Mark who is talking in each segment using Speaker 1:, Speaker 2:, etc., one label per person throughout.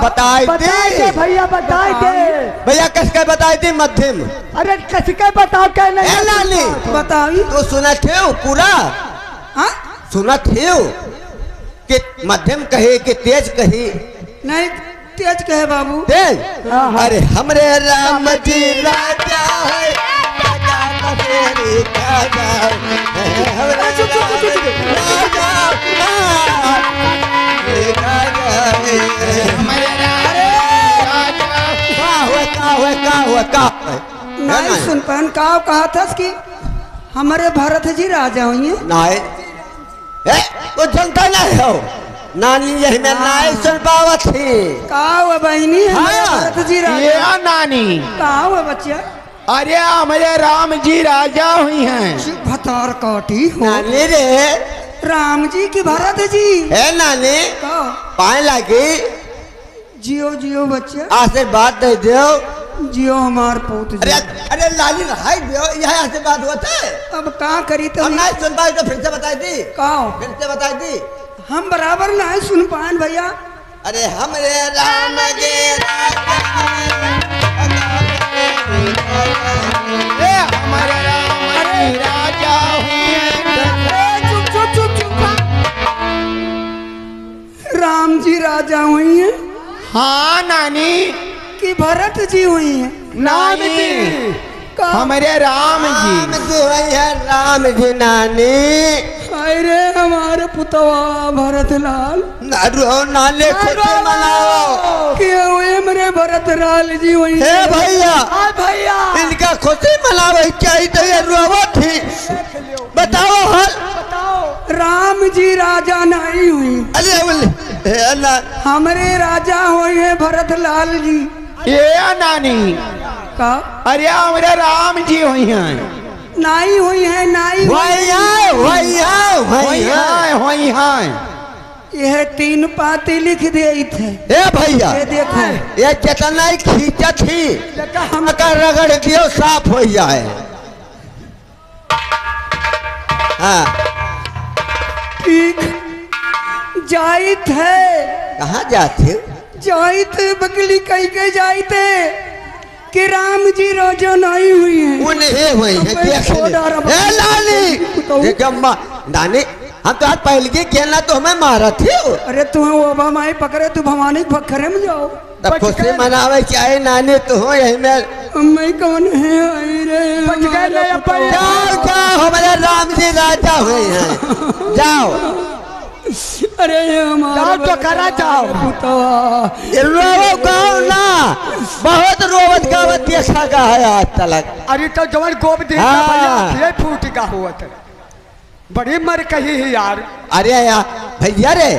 Speaker 1: बताई थी
Speaker 2: भैया बताई थे
Speaker 1: भैया किसके बताई थी मध्यम।
Speaker 2: अरे किसके बताओ क्या नहीं
Speaker 1: लाली
Speaker 3: बताई
Speaker 1: तो सुना थे पूरा सुना थे कि मध्यम कहे कि तेज कही
Speaker 3: नहीं तेज कहे बाबू
Speaker 1: तेज। अरे हमरे राम जी राजा है हमरे
Speaker 3: नहीं सुन पान का कहा था कि हमारे भारत जी राजा हुई है
Speaker 1: नहीं वो जनता नहीं हो नानी यही में नहीं सुन पावत थी
Speaker 3: का वो बहनी हमारे भारत जी राजा
Speaker 4: नानी
Speaker 3: का वो बच्चा
Speaker 4: अरे हमारे राम जी राजा हुई हैं
Speaker 3: भतार काटी हो
Speaker 1: नानी रे
Speaker 3: राम जी की भारत जी
Speaker 1: है नानी
Speaker 3: का
Speaker 1: पाए लगी
Speaker 3: जियो जियो बच्चा
Speaker 1: आशीर्वाद दे दो
Speaker 3: जियो हमार पोत जी।
Speaker 1: अरे लाली हाई दियो यह आशीर्वाद होता है
Speaker 3: अब का करी तो
Speaker 1: नहीं सुन पाई तो फिर से बताई थी
Speaker 3: का
Speaker 1: फिर से बताई थी
Speaker 3: हम बराबर नहीं सुन पान भैया।
Speaker 1: अरे हमरे राम जी
Speaker 4: हमारे राम जी राजा
Speaker 3: राम जी राजा हुई हैं
Speaker 4: हाँ नानी
Speaker 3: कि भरत जी हुई हैं
Speaker 4: नानी हमारे राम जी
Speaker 1: वही है राम जी नानी।
Speaker 3: अरे हमारे पुतवा भरत लाल
Speaker 1: नाले खुशी मनाओ
Speaker 3: कि हुए मेरे भरत लाल जी हुई
Speaker 1: हे भैया
Speaker 2: भैया
Speaker 1: इनका खुशी मनावे चाहिए तो ये रोवो थी बताओ हल
Speaker 3: राम जी राजा नहीं हुई
Speaker 1: अरे
Speaker 3: हमारे राजा हुए हैं भरत लाल जी
Speaker 4: ये नानी
Speaker 3: का
Speaker 4: अरे हमारे राम जी हुई हैं
Speaker 3: नहीं हुई है नहीं
Speaker 4: हुई हैं
Speaker 3: यह 3 पाती लिख दे थे
Speaker 1: ए भैया
Speaker 3: ये देखो
Speaker 1: ये जितना ही खींचा थी हम का रगड़ दियो साफ हो जाए। हाँ
Speaker 3: ठीक जाइत है
Speaker 1: कहाँ जाते
Speaker 3: जाइत बकली कहीं के जाते कि राम जी राजा नहीं हुई है
Speaker 1: उन्हें हुई है देख ले ए लाली देख अम्मा नानी हम तो आज पहले के खेलना तो हमें मारा थे।
Speaker 3: अरे तुम्हें वो बमाई पकड़े तू भवानी फखरे में जाओ
Speaker 1: तब खुशी मनावे चाहे नानी तो हो यही में
Speaker 3: मैं कौन है आई रे
Speaker 1: जाओ जाओ हमारे राम जी राजा हुए हैं जाओ
Speaker 3: अरे हमारा
Speaker 2: तो करा जाओ
Speaker 1: रोवो गाओ ना बहुत रोवत गावत देखा गा है आज तक।
Speaker 2: अरे तो जवन गोब दे भैया फूट का हुआ था बड़ी मर कही है यार।
Speaker 1: अरे यार भैया रे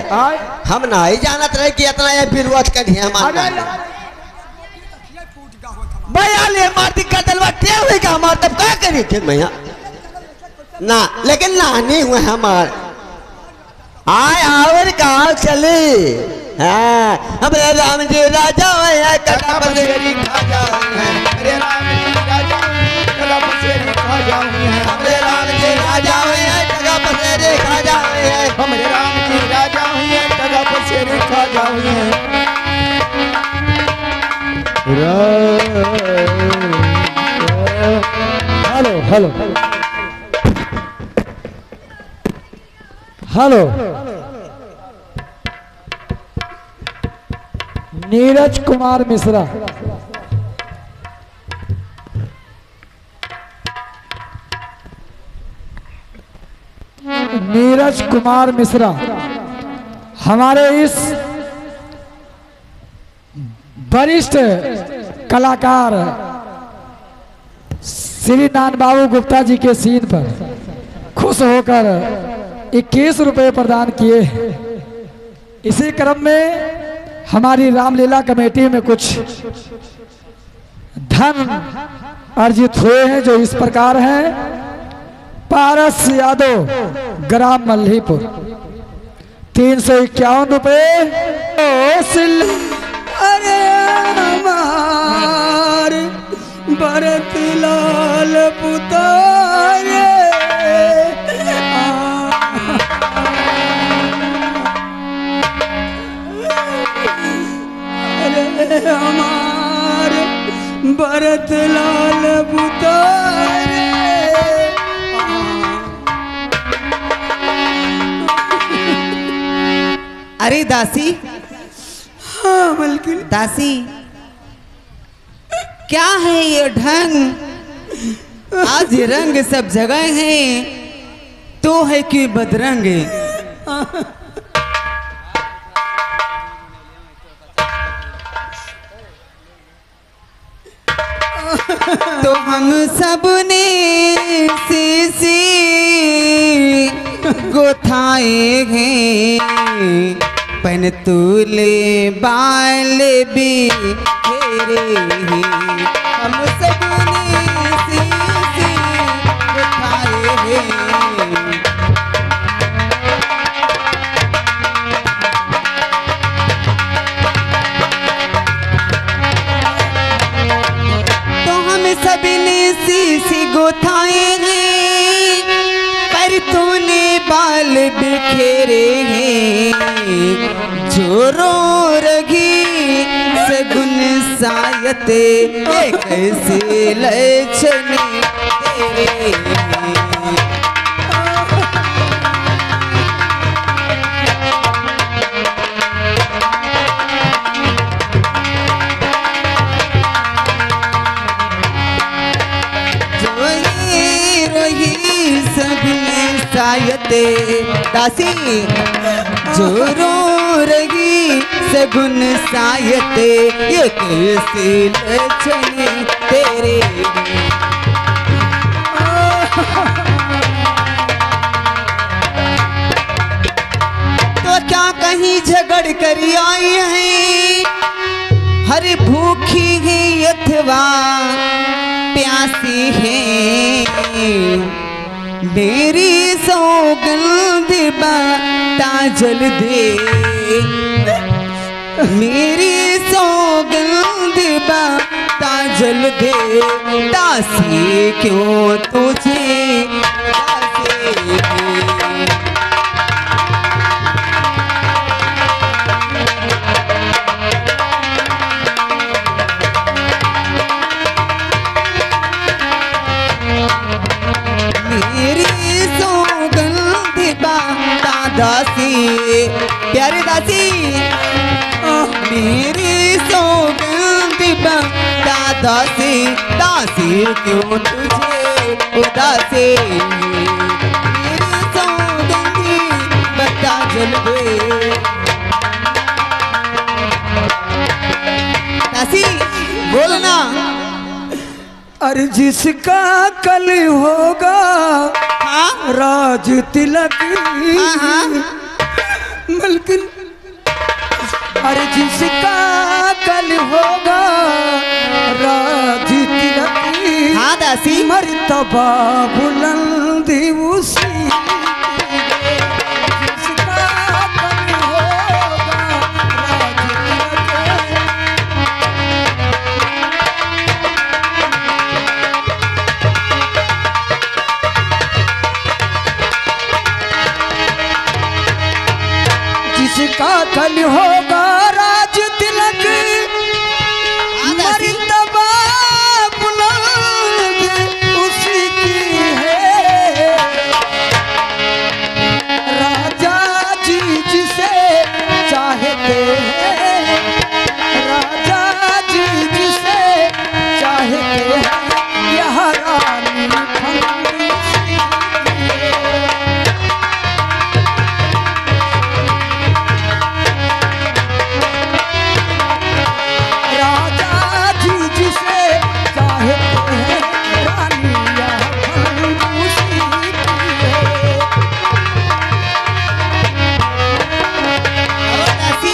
Speaker 1: हम ना ही जानत रहे कि इतना ये विरोध कर दिया हमारा भैया ले मारती का तलवा टेढ़ हुई का हमार तब क्या करी थे भैया ना लेकिन नानी हुए हमार आय आवर गाँव चले। हाँ हमारे राम जी राजा हुए कटा बसेरी खाजा
Speaker 4: हमारे राम जी राजा कला बसेरी खाजा
Speaker 1: हमारे राम जी राजा हुए जगह बसेरी खाजा हुए
Speaker 4: हमारे राम जी राजा हुए जगह बसेरी खाजा
Speaker 5: hello hello hello Neeraj Kumar Mishra Neeraj Kumar Mishra हमारे इस वरिष्ठ कलाकार श्री नान बाबू गुप्ता जी के सीन पर खुश होकर 21 रुपए प्रदान किए। इसी क्रम में हमारी रामलीला कमेटी में कुछ धन अर्जित हुए हैं जो इस प्रकार हैं। पारस यादव ग्राम मल्हीपुर 351 रुपए।
Speaker 3: अरे हमार भरत लाल पुतारे रे हमार भरत लाल बुतारे।
Speaker 6: अरे दासी,
Speaker 3: हाँ मलकिन।
Speaker 6: दासी क्या है ये ढंग? आज रंग सब जगह है तो है कि बदरंग। तो हम सब ने सी गोथाए हैं पन तूले बाल भी घेरे हैं। हम सब ने सी गोथाए हैं। सभी ने सी गोथाए हैं पर तूने बाल बिखेरे हैं। जो रो रही सगुन सायते ये कैसे लक्षण तेरे हैं। सायते दासी जो रो रही सगुन सायते ये कैसे लक्षण तेरे। तो क्या कहीं झगड़ कर आई है हर भूखी है अथवा प्यासी है। मेरी सौगंध बता जल दे, मेरी सौगंध बता जल दे। दासी क्यों तुझे दासी दासी प्यारे दासी मेरी सौगंध बता दासी। दासी क्यों तुझे उदासी मेरी सौगंध बता जल दे। दासी बोलना।
Speaker 3: अरे जिसका कल होगा
Speaker 6: हाँ
Speaker 3: राज तिलक
Speaker 6: हाँ
Speaker 3: मलकिन। अरे जिसका कल होगा राज तिलक
Speaker 6: हाँ दासी
Speaker 3: मर्तबा बुलंदी उसी। जिसका कल होगा राज तिलक जिसका कल होगा राज तिलक मर्तबा बुलंद उसी की है। राजा जी जिसे चाहते हैं राजा जी जिसे चाहते हैं यह रानी फंदी सी है।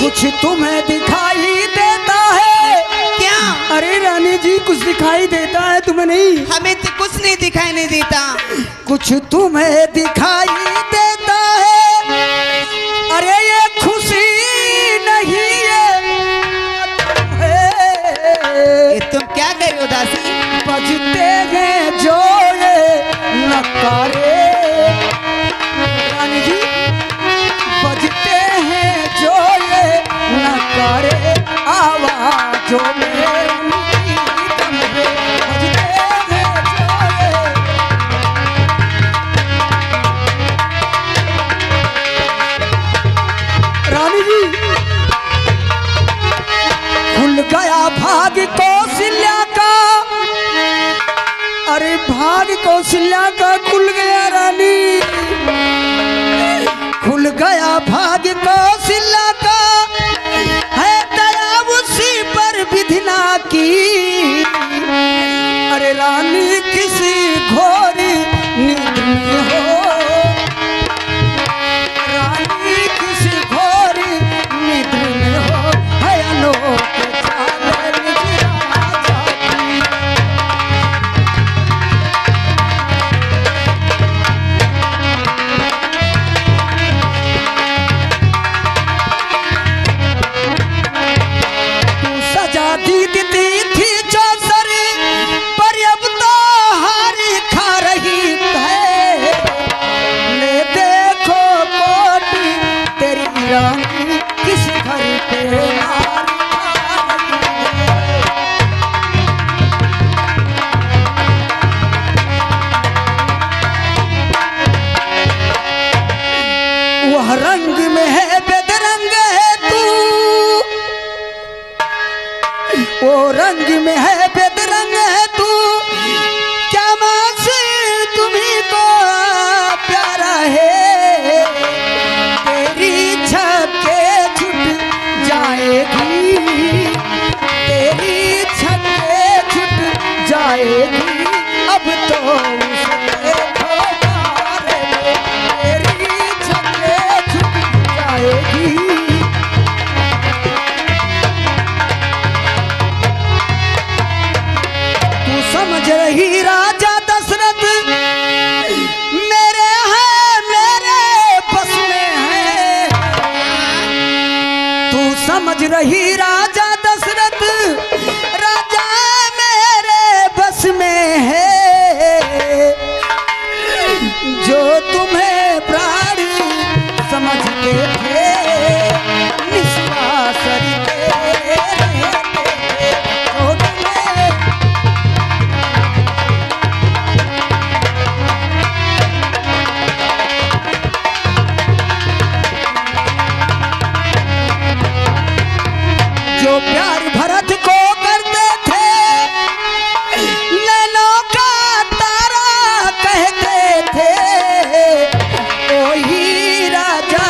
Speaker 3: कुछ तुम्हें दिखाई देता है
Speaker 6: क्या?
Speaker 3: अरे रानी जी कुछ दिखाई देता है तुम्हें नहीं?
Speaker 6: हमें तो कुछ नहीं दिखाई नहीं देता।
Speaker 3: कुछ तुम्हें दिखाई देता है अरे ये खुशी नहीं है।
Speaker 6: ये तुम क्या कर रहे हो दासी?
Speaker 3: बजते हैं जो ये नकारे रानी जी बजते हैं जो ये नकारे आवाज गया भाग कौशल्या का, अरे भाग कौशल्या का खुल गया रानी, खुल गया भाग कौशल्या का, है दया उसी पर विधिना की। अरे रानी किसी घोरी नींद में हो, रानी किसी घोरी नींद में हो, है अनोख चाल निज राजा की। तू सजा दी थी चौसरी, पर अब तो हारी खा रही है। ले देखो कोटी तेरी रानी किस घर पे हारी खा रही है। वह रंग में है बेदरंग है तू, वो रंग में है बेदरंग है तू, क्या मासे तुम्ही को प्यारा है। तेरी छक्के छूट जाएगी, तेरी छक्के छूट जाएगी, अब तो उसके ठोकर में तेरी छक्के छूट जाएगी। तू समझ रही राजा दशरथ मेरे है, मेरे बस में है। तू समझ रही राजा दशरथ राजा मेरे बस में है। जो तुम्हें प्राण समझते थे निश्वास रहते थे, जो तुम्हें जो प्यार भरत को करते थे नैनों का तारा कहते थे। ओही राजा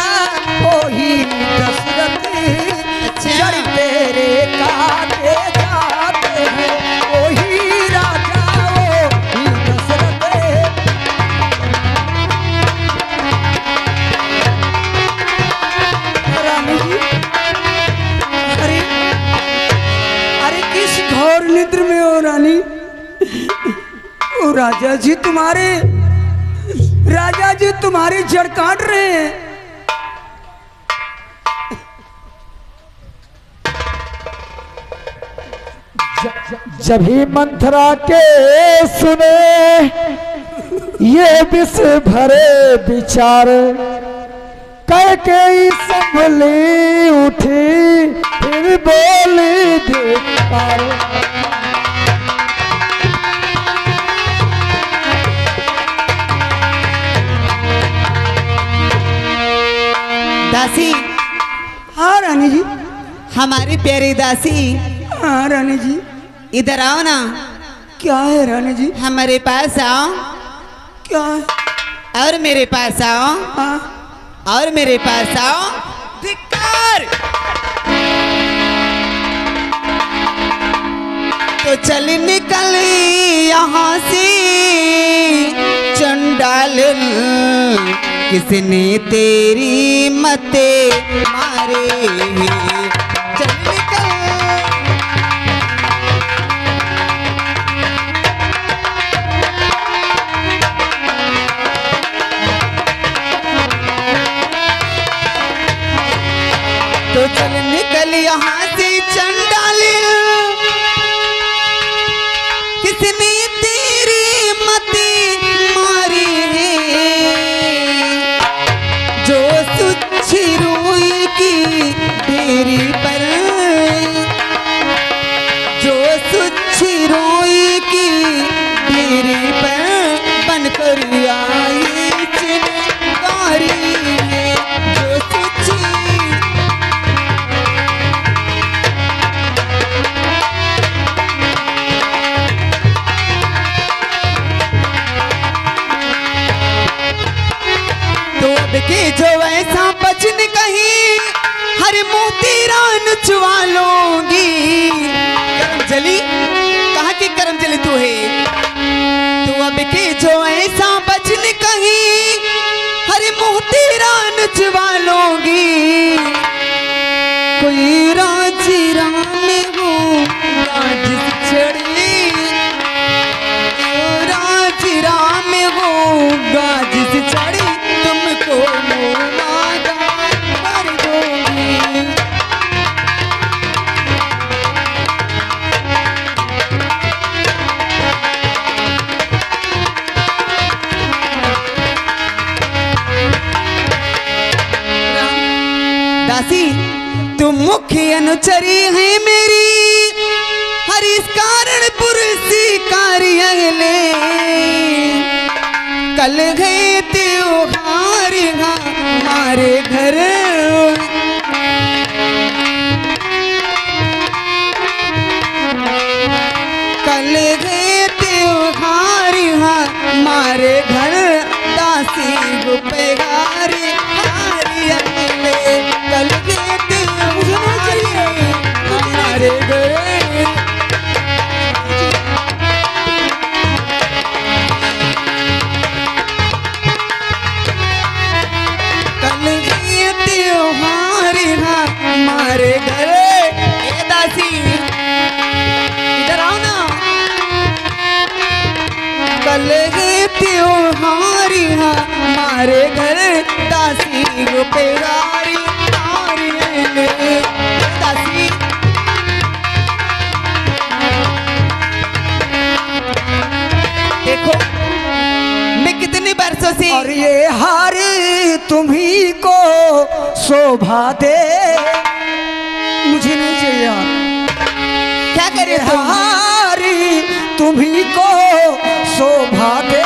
Speaker 3: ओही दशरथ जड़ तेरे काटे जाते हैं। ओही राजा ओही दशरथ रानी जी। अरे अरे किस घोर निद्र में हो रानी। ओ राजा जी तुम्हारे जड़ काट रहे हैं।
Speaker 5: जब ही मंथरा के सुने ये विष भरे विचार, कह के संभली उठी फिर बोली देख पार।
Speaker 6: दासी,
Speaker 3: हाँ रानी जी।
Speaker 6: हमारी प्यारी दासी,
Speaker 3: हाँ रानी जी।
Speaker 6: इधर आओ ना।
Speaker 3: क्या है रानी जी?
Speaker 6: हमारे पास आओ।
Speaker 3: क्या है?
Speaker 6: और मेरे पास आओ।
Speaker 3: हाँ
Speaker 6: और मेरे पास आओ। धिक्कार। तो चल निकल यहाँ से चंडाल, किसने तेरी मते मारे। चल निकल। तो चल निकल यहाँ से चंडाल, किसने तेरी मती मारी है। जो सुच्छी रूई की तेरी मुख्य अनुचरी है मेरी हर इस कारण पुरुषी कार्य ले कल गए त्योहार हमारे घर कल गए त्योहार हमारे घर दासी गुपेगारी कल गए त्योहार हमारे घर कल गए त्योहार हमारे घर ए दासी इधर आओ ना कल गए त्योहार हमारे घर दासी गुपेगारी दासी देखो मैं कितने वर्षों से
Speaker 2: और ये हार तुम्ही को शोभा दे। मुझे नहीं चाहिए यार।
Speaker 6: क्या करे तुम
Speaker 2: हारी तुम्ही को शोभा दे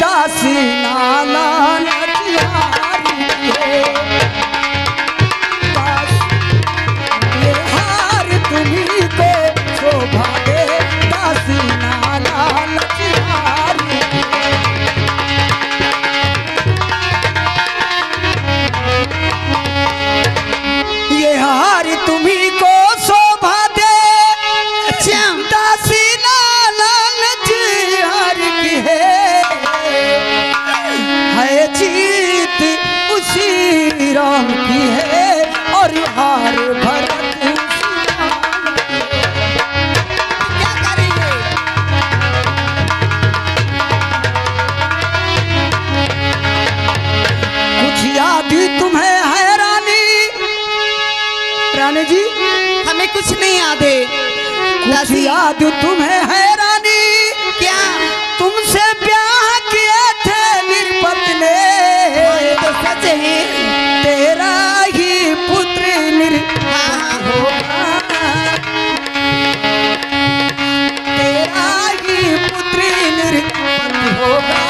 Speaker 2: दासी नाला ये हार तुम्ही को शोभा दे दासी नाला लचिहारी ये हार तुम्ही को शोभा दे दासी नाला लचिहारी की है जीत उसी राम की है और हार भरत
Speaker 6: क्या करेंगे
Speaker 2: कुछ याद तुम्हें है रानी रानी जी
Speaker 6: हमें कुछ नहीं याद है
Speaker 2: कुछ
Speaker 6: दासी
Speaker 2: याद तुम्हें है रानी
Speaker 6: क्या
Speaker 2: तुमसे ब्याह किए थे निरपत ने
Speaker 6: ये तो सच है
Speaker 2: तेरा ही पुत्र
Speaker 6: हाँ,
Speaker 2: होगा तेरा ही पुत्र निरपत होगा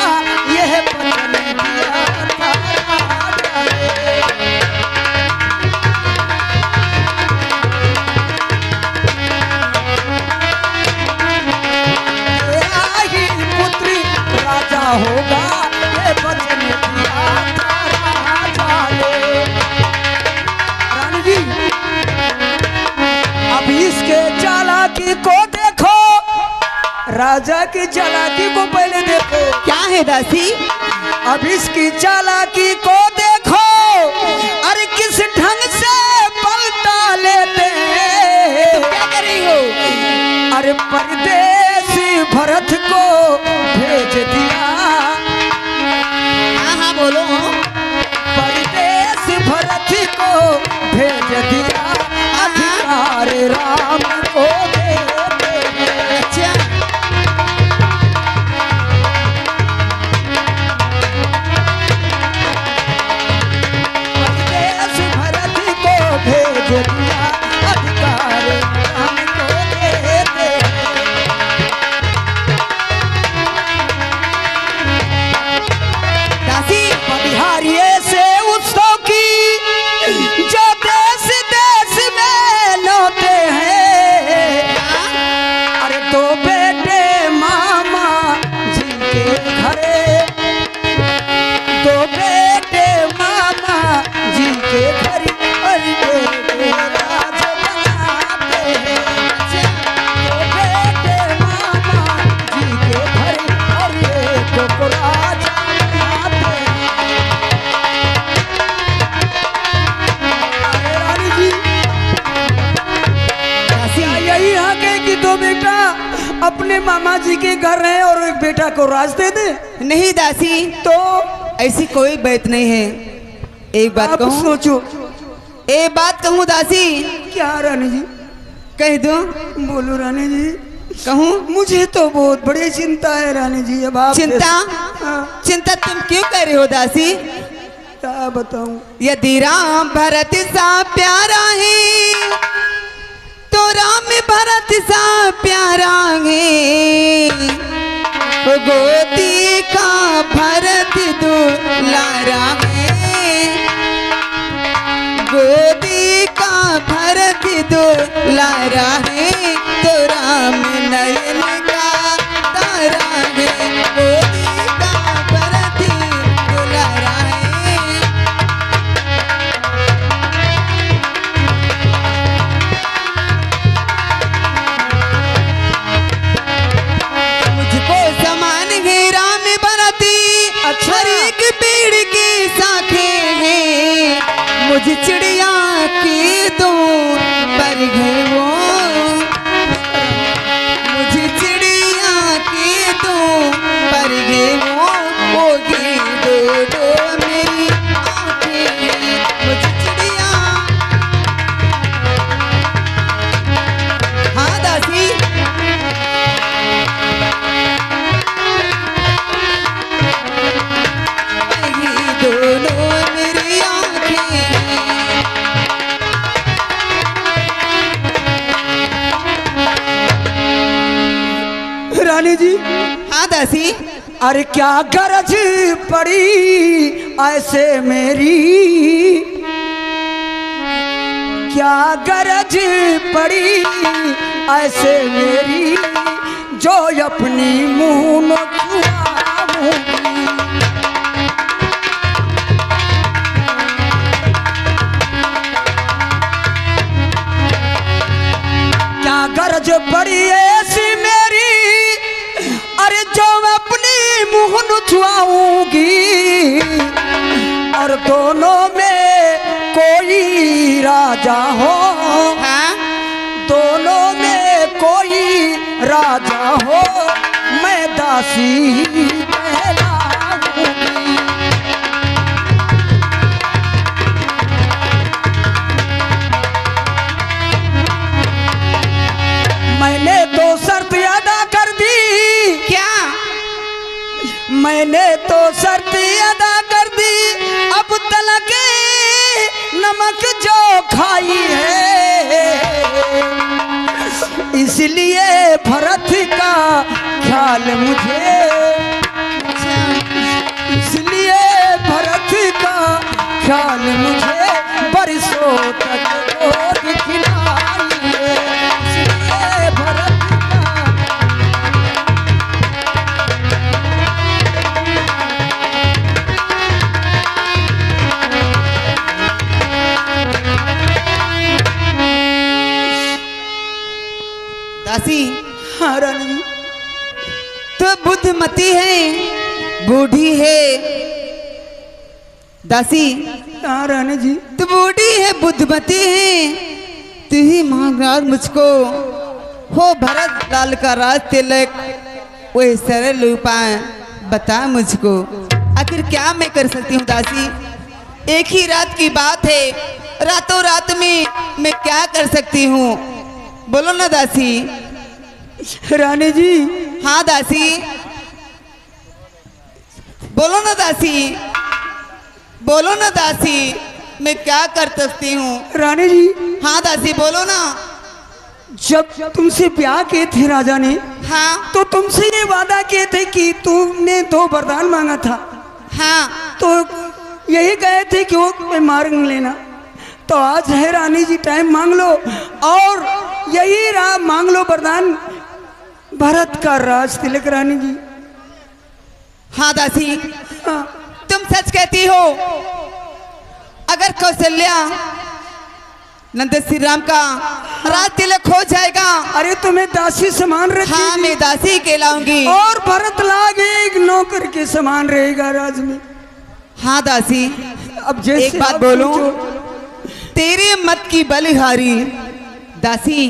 Speaker 2: यह वचन दिया था राजा ने। तेरा ही पुत्र राजा होगा ये वचन दिया था राजा ने। रानी जी अब इसके चालाकी को देखो राजा की चालाकी को पहले देखो
Speaker 6: क्या है दासी
Speaker 2: अब इसकी चालाकी को देखो अरे किस ढंग से पलटा लेते हैं
Speaker 6: क्या करी हो
Speaker 2: अरे परदेसी भरत को भेज दिया
Speaker 6: हाँ हाँ बोलो
Speaker 2: परदेसी भरत को भेज दिया अधिकार राम को दे दे।
Speaker 6: अच्छा
Speaker 2: परदेस भरत को भेज दिया अधिकार राम को दे दे।
Speaker 6: दासी
Speaker 2: बिहारिये से उत्सव की जो देश देश में लौटे हैं अरे दो बेटे मामा जी के घरे दो बेटे मामा जी के घर अरे बेटे राज बनाते हैं दो बेटे मामा जी के घर अरे एक को राज बनाते हैं। अरे रानी जी क्या यही हक है कि दो बेटा अपने मामा जी के घर रहे और एक बेटा को राज दे दे
Speaker 6: नहीं दासी
Speaker 2: तो
Speaker 6: ऐसी कोई बात नहीं है एक बात
Speaker 2: आप
Speaker 6: कहूँ
Speaker 2: सोचो
Speaker 6: एक बात कहूँ दासी
Speaker 2: क्या रानी जी
Speaker 6: कह दो
Speaker 2: बोलो रानी जी
Speaker 6: कहूँ
Speaker 2: मुझे तो बहुत बड़ी चिंता है रानी जी अब आप
Speaker 6: चिंता
Speaker 2: हाँ।
Speaker 6: चिंता तुम क्यों कर रहे हो दासी
Speaker 2: क्या बताऊं?
Speaker 6: यदि राम भरत सा प्यारा है तो राम भरत सा प्यारा है, गोदी का भरत दुलारा है, गोदी का भरत दुलारा है, तो राम नयन का तारा है, गोदी का भरत दुलारा है। मुझको समान है राम भरती, हर एक पेड़ के शाखे हैं, मुझे चिड़िया के दो पर है वो, मुझे चिड़िया के दो पर है वो, होगी दो दो मेरी आँखें हैं, मुझे चिड़िया। हाँ दासी, ये दोनों मेरी आँखें हैं।
Speaker 2: रानी जी,
Speaker 6: हाँ दासी,
Speaker 2: अरे क्या गरज पड़ी ऐसे मेरी, क्या गरज पड़ी ऐसे मेरी, जो अपनी मुंह न खुआऊंगी। क्या गरज पड़ी ऐसी मेरी, अरे जो अपनी मुंह न छुआऊंगी, और दोनों में कोई राजा हो,
Speaker 6: हाँ
Speaker 2: दोनों में कोई राजा हो, मैं दासी कहलाऊंगी। मैंने तो शर्त अदा कर दी,
Speaker 6: क्या?
Speaker 2: मैंने तो शर्त अदा कर दी, अब तलक नमक जो खाई है, इसलिए भरत का ख्याल मुझे, इसलिए भरत का ख्याल मुझे बरसों तक गोद खिलाई है, इसलिए भरत का।
Speaker 6: दासी,
Speaker 2: हाँ रानी जी,
Speaker 6: तो बुद्धमती है, बूढ़ी है। दासी,
Speaker 2: हाँ रानी जी,
Speaker 6: तू बूढ़ी है, बुद्धमती है, तू ही महाराज मुझको हो भरत लाल का राज तिलक, वही सरल उपाय बता मुझको, आखिर क्या मैं कर सकती हूँ दासी? एक ही रात की बात है, रातों रात में मैं क्या कर सकती हूँ? बोलो ना दासी।
Speaker 2: रानी जी,
Speaker 6: हाँ दासी, बोलो ना दासी, बोलो ना दासी, मैं क्या कर सकती हूँ?
Speaker 2: रानी जी,
Speaker 6: हाँ दासी, बोलो ना।
Speaker 2: जब तुमसे ब्याह किए थे राजा ने,
Speaker 6: हाँ
Speaker 2: तो तुमसे ये वादा किए थे कि तुमने 2 वरदान मांगा था,
Speaker 6: हाँ
Speaker 2: तो यही कहे थे कि वो मांग लेना। तो आज है रानी जी, टाइम मांग लो, और यही मांग लो वरदान, भरत का राज तिलक। रानी जी,
Speaker 6: हाँ दासी,
Speaker 2: हाँ,
Speaker 6: तुम सच कहती हो। अगर कौशल्या नंद श्री राम का राज तिलक हो जाएगा,
Speaker 2: अरे तुम्हें दासी समान रखी,
Speaker 6: हाँ मैं दासी कहलाऊंगी।
Speaker 2: और भरत लाग एक नौकर के समान रहेगा राज में।
Speaker 6: हाँ दासी,
Speaker 2: अब जैसे
Speaker 6: एक बात
Speaker 2: आप
Speaker 6: बोलूं,
Speaker 2: सोचो।
Speaker 6: तेरे मत की बलिहारी दासी,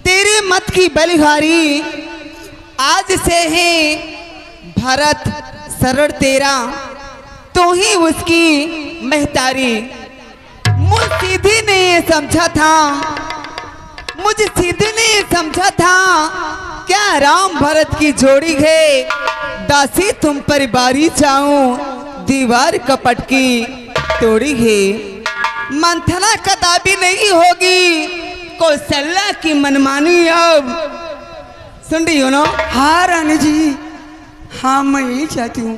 Speaker 6: तेरे मत की बलिहारी, आज से है भरत शरण तेरा, तो ही उसकी महतारी। मुझ सीधी ने ये समझा था, मुझ सीधी ने ये समझा था, क्या राम भरत की जोड़ी है, दासी तुम पर बारी जाऊं, दीवार कपट की तोड़ी है, मंथना कदापि नहीं होगी कौशल्या की मनमानी। अब सुन रही हो ना?
Speaker 2: हाँ रानी जी, हाँ मैं यही चाहती हूँ।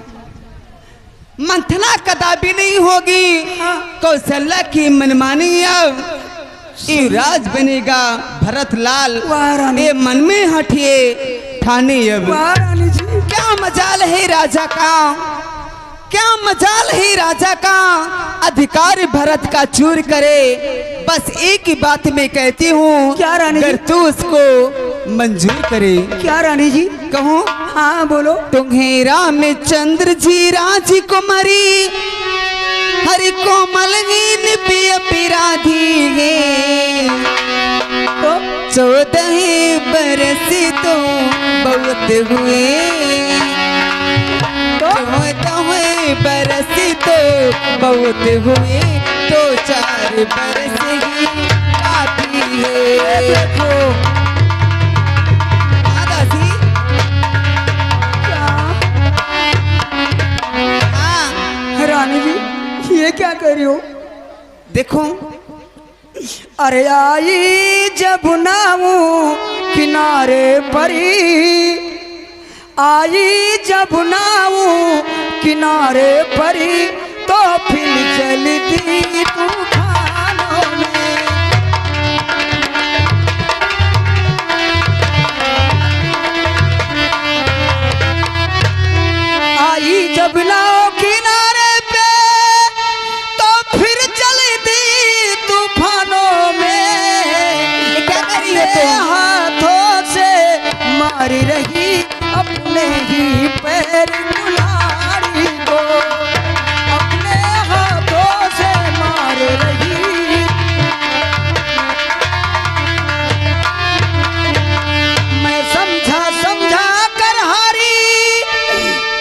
Speaker 6: मंथना कदापि नहीं होगी कौशल्या की मनमानी। अब युवराज बनेगा भरत लाल,
Speaker 2: वाह रानी।
Speaker 6: ये मन में हटिए ठाने। अब
Speaker 2: वाह रानी जी,
Speaker 6: क्या मजाल है राजा का, क्या मजाल है राजा का, अधिकार भरत का चूर करे। बस एक ही बात मैं कहती हूँ,
Speaker 2: क्या रानी जी?
Speaker 6: अगर तू उसको मंजूर करे।
Speaker 2: क्या रानी जी?
Speaker 6: कहूँ?
Speaker 2: हाँ बोलो।
Speaker 6: तुम्हें रामचंद्र जी राजकुमारी हरि कोमल पिराधी है,
Speaker 2: तो
Speaker 6: 14 बरस तो बहुत हुए, 14 बरस तो बहुत हुए, तो 4 बरस ही काफी है। देखो दासी, हाँ
Speaker 2: रानी जी ये क्या कर रही हो?
Speaker 6: देखो,
Speaker 2: अरे आई जब नामू किनारे परी, आई जब नामू किनारे परी, तो फिर चलती तूफानों में। आई जब नाव किनारे पे, तो फिर चलती तूफानों में।
Speaker 6: क्या कर रही हो तुम?
Speaker 2: हाथों से मारी रही अपने ही पैर कुल्हाड़ी को, अपने हाथों से मार रही। मैं समझा समझा कर हारी,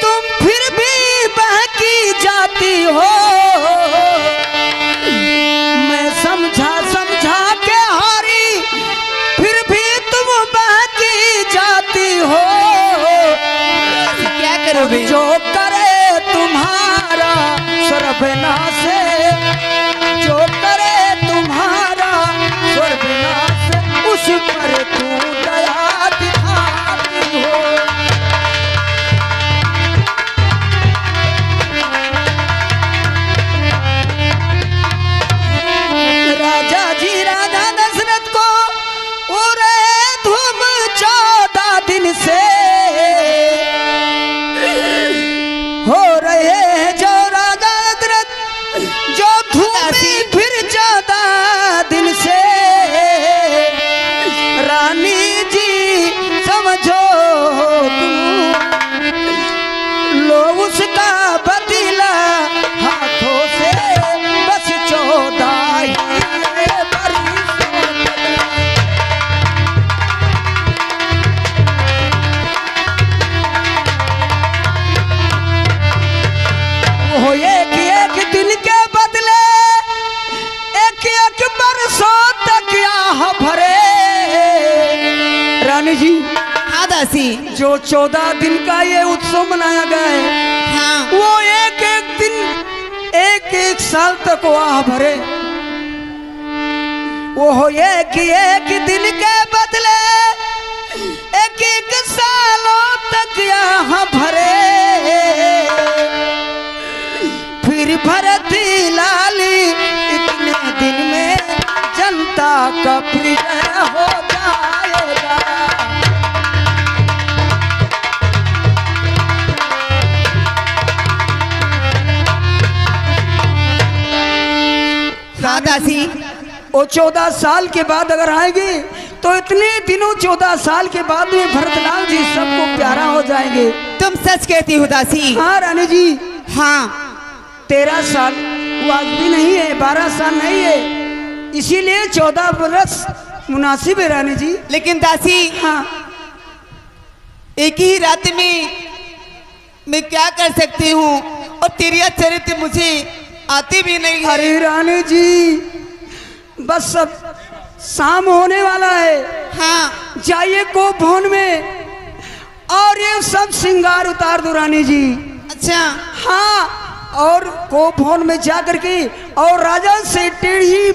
Speaker 2: तुम फिर भी बहकी जाती हो। मैं समझा समझा के हारी, फिर भी तुम बहकी जाती हो।
Speaker 6: क्या करोगे?
Speaker 2: जो करे तुम्हारा सर्वनाश, जो करे तुम्हारा सर्वनाश, उस पर तू दया दिखाती हो। राजा जी राजा दशरथ को उरे धूम 14 दिन से हो रहे हैं, जो राजा दशरथ जो धूमी फिर 14 दिन से। रानी जी समझो तुम, लो उसका बदला हाथों से, बस 14 ही बरसों तक। वो एक दिन के बदले एक बरसों तक आह भरे। रानी जी,
Speaker 6: हाँ दासी,
Speaker 2: जो 14 दिन का ये उत्सव मनाया गया है,
Speaker 6: हाँ
Speaker 2: वो एक दिन एक साल तक वो आह भरे। वो एक दिन के बदले एक सालों तक आह भरे। फिर भरत लाली इतने दिन में जनता का प्रिय हो जाएगा।
Speaker 6: हाँ दासी,
Speaker 2: वो 14 साल के बाद अगर आएंगे तो इतने दिनों 14 साल के बाद में भरतलाल जी सबको प्यारा हो जाएंगे।
Speaker 6: तुम सच कहती हो दासी।
Speaker 2: हाँ रानी जी,
Speaker 6: हाँ
Speaker 2: 13 साल आज भी नहीं है, 12 साल नहीं है, इसीलिए 14 बरस मुनासिब है रानी जी।
Speaker 6: लेकिन दासी,
Speaker 2: हाँ
Speaker 6: एक ही रात में मैं क्या कर सकती हूँ, और तेरा चरित्र मुझे आती भी नहीं है।
Speaker 2: अरे रानी जी, बस सब शाम होने वाला है,
Speaker 6: हाँ
Speaker 2: जाइए को भवन में और ये सब श्रृंगार उतार दो रानी जी।
Speaker 6: अच्छा,
Speaker 2: हाँ, और को फोन में जा करके और राजा से टेढ़ी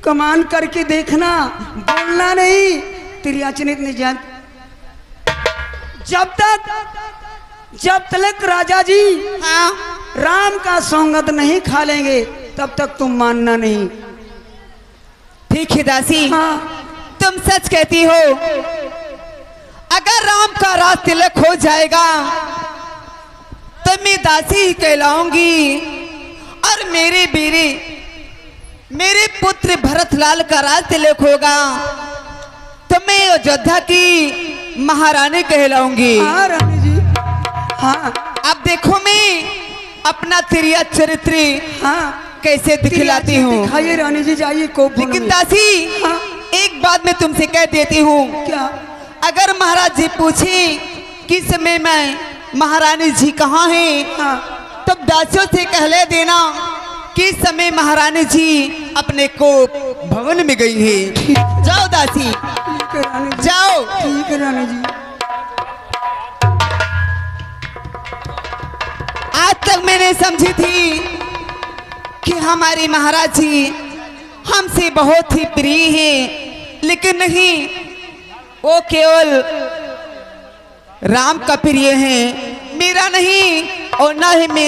Speaker 2: कमान करके देखना, बोलना नहीं। तेरी अचनित नहीं जान। जब तक राजा जी
Speaker 6: हाँ
Speaker 2: राम का सौगंध नहीं खा लेंगे तब तक तुम मानना नहीं।
Speaker 6: ठीक है दासी,
Speaker 2: हाँ
Speaker 6: तुम सच कहती हो। अगर राम का राज तिलक हो जाएगा तो मैं दासी ही कहलाऊंगी, और मेरे पुत्र भरतलाल का राज तिलक होगा तो मैं अयोध्या की महारानी कहलाऊंगी।
Speaker 2: हाँ रानी जी, हाँ
Speaker 6: अब देखो मैं अपना तिरिया चरित्र
Speaker 2: हाँ
Speaker 6: कैसे दिखलाती हूँ।
Speaker 2: दिखाइए रानी जी, जाइए को फोन
Speaker 6: लेकिन
Speaker 2: में।
Speaker 6: दासी
Speaker 2: हाँ।
Speaker 6: एक बात मैं तुमसे कह देती हूँ,
Speaker 2: क्या?
Speaker 6: अगर महाराज जी पूछे कि समय में महारानी जी कहाँ हैं,
Speaker 2: हाँ
Speaker 6: तब दासियों से कहले देना कि समय महारानी जी अपने को भवन में गई है। जाओ दासी,
Speaker 2: ठीक है रानी जी,
Speaker 6: जाओ।
Speaker 2: ठीक है रानी जी।
Speaker 6: आज तक मैंने समझी थी कि हमारी महाराज जी हमसे बहुत ही प्रिय हैं, लेकिन नहीं, वो केवल राम का प्रिय हैं, मेरा नहीं और ना ही मेरा।